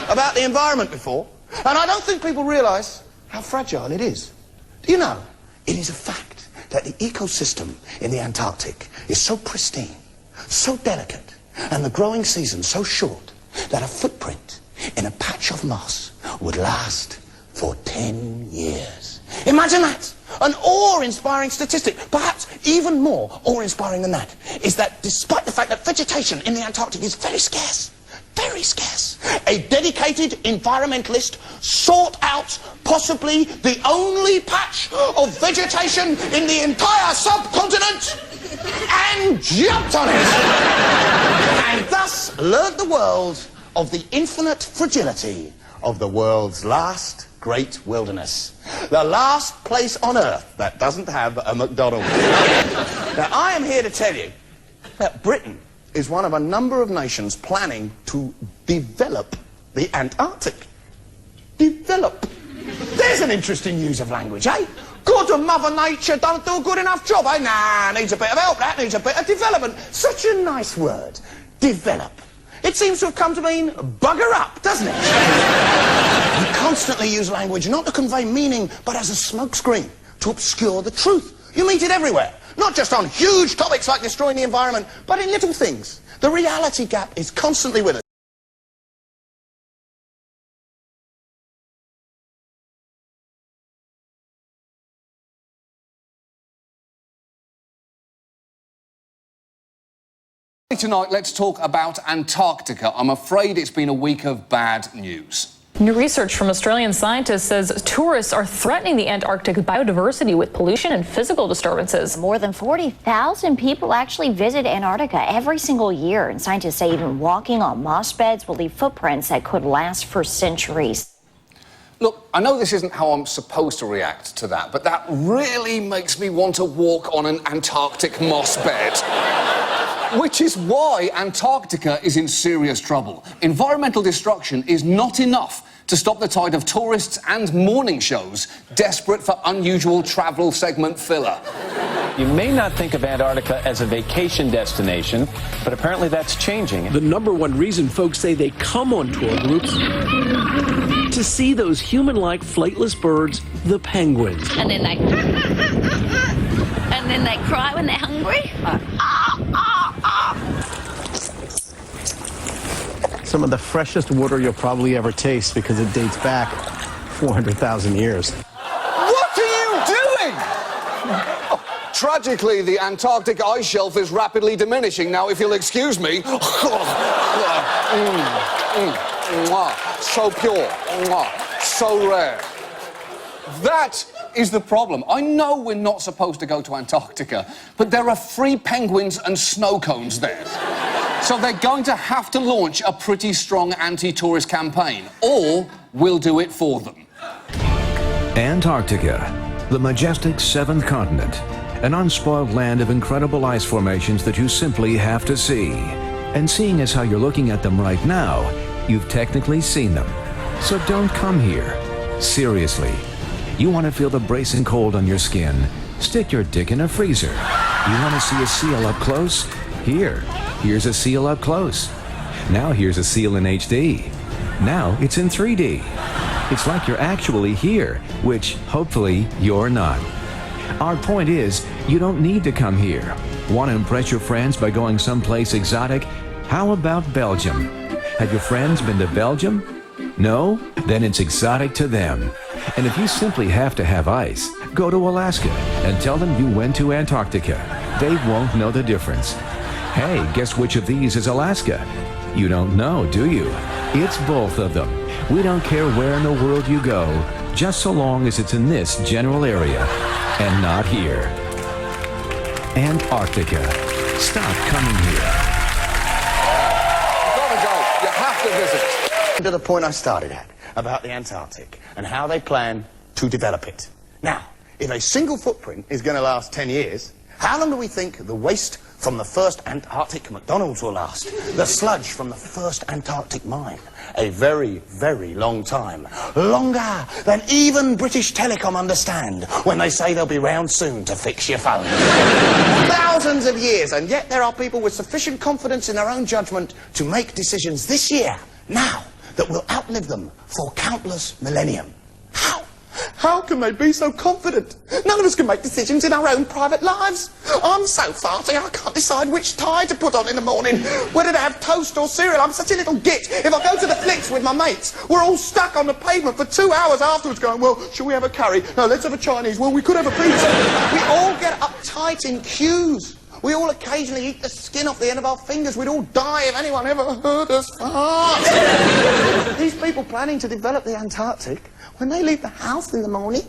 about the environment before, and I don't think people realise how fragile it is. Do you know, it is a fact that the ecosystem in the Antarctic is so pristine, so delicate, and the growing season so short, that a footprint in a patch of moss would last for 10 years. Imagine that! An awe-inspiring statistic. Perhaps even more awe-inspiring than that is that despite the fact that vegetation in the Antarctic is very scarce, a dedicated environmentalist sought out possibly the only patch of vegetation in the entire subcontinent and jumped on it! And thus learned the world of the infinite fragility of the world's last great wilderness. The last place on Earth that doesn't have a McDonald's. Now, I am here to tell you that Britain is one of a number of nations planning to develop the Antarctic. Develop. There's an interesting use of language, eh? Good and Mother Nature don't do a good enough job, eh? Nah, needs a bit of help, that needs a bit of development. Such a nice word. Develop. It seems to have come to mean bugger up, doesn't it? We constantly use language not to convey meaning, but as a smokescreen, to obscure the truth. You meet it everywhere, not just on huge topics like destroying the environment, but in little things. The reality gap is constantly with us. Tonight, let's talk about Antarctica. I'm afraid it's been a week of bad news. New research from Australian scientists says tourists are threatening the Antarctic biodiversity with pollution and physical disturbances. More than 40,000 people actually visit Antarctica every single year, and scientists say even walking on moss beds will leave footprints that could last for centuries. Look, I know this isn't how I'm supposed to react to that, but that really makes me want to walk on an Antarctic moss bed. Which is why Antarctica is in serious trouble. Environmental destruction is not enough to stop the tide of tourists and morning shows desperate for unusual travel segment filler. You may not think of Antarctica as a vacation destination, but apparently that's changing. The number one reason folks say they come on tour groups to see those human-like flightless birds, the penguins. And then they cry when they're hungry. Some of the freshest water you'll probably ever taste because it dates back 400,000 years. What are you doing? Oh, tragically, the Antarctic ice shelf is rapidly diminishing. Now, if you'll excuse me. So pure. So rare. That is the problem. I know we're not supposed to go to Antarctica, but there are free penguins and snow cones there. So they're going to have to launch a pretty strong anti-tourist campaign, or we'll do it for them. Antarctica, the majestic seventh continent, an unspoiled land of incredible ice formations that you simply have to see. And seeing as how you're looking at them right now, you've technically seen them. So don't come here. Seriously. You want to feel the bracing cold on your skin? Stick your dick in a freezer. You want to see a seal up close? Here's a seal up close. Now here's a seal in HD. Now it's in 3D. It's like you're actually here, which hopefully you're not. Our point is, you don't need to come here. Want to impress your friends by going someplace exotic? How about Belgium? Have your friends been to Belgium? No? Then it's exotic to them. And if you simply have to have ice, go to Alaska and tell them you went to Antarctica. They won't know the difference. Hey, guess which of these is Alaska? You don't know, do you? It's both of them. We don't care where in the world you go, just so long as it's in this general area, and not here. Antarctica. Stop coming here. You've got to go. You have to visit. To the point I started at, about the Antarctic, and how they plan to develop it. Now, if a single footprint is going to last 10 years, how long do we think the waste from the first Antarctic McDonald's will last? The sludge from the first Antarctic mine? A very, very long time. Longer than even British Telecom understand when they say they'll be round soon to fix your phone. Thousands of years, and yet there are people with sufficient confidence in their own judgment to make decisions this year, now, that we'll outlive them for countless millennium. How? How can they be so confident? None of us can make decisions in our own private lives. I'm so farty I can't decide which tie to put on in the morning, whether to have toast or cereal. I'm such a little git. If I go to the flicks with my mates, we're all stuck on the pavement for 2 hours afterwards going, well, shall we have a curry? No, let's have a Chinese. Well, we could have a pizza. We all get uptight in queues. We all occasionally eat the skin off the end of our fingers. We'd all die if anyone ever heard us fart. These people planning to develop the Antarctic, when they leave the house in the morning,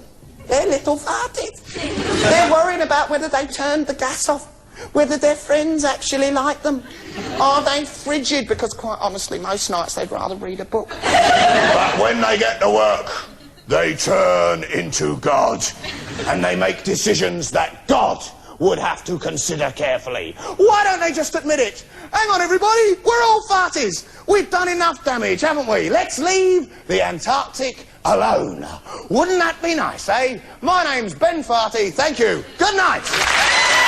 they're little farties. They're worrying about whether they turned the gas off, whether their friends actually like them. Are they frigid? Because quite honestly, most nights they'd rather read a book. But when they get to work, they turn into God. And they make decisions that God would have to consider carefully. Why don't they just admit it? Hang on, everybody, we're all farties. We've done enough damage, haven't we? Let's leave the Antarctic alone. Wouldn't that be nice, eh? My name's Ben Farty, thank you. Good night.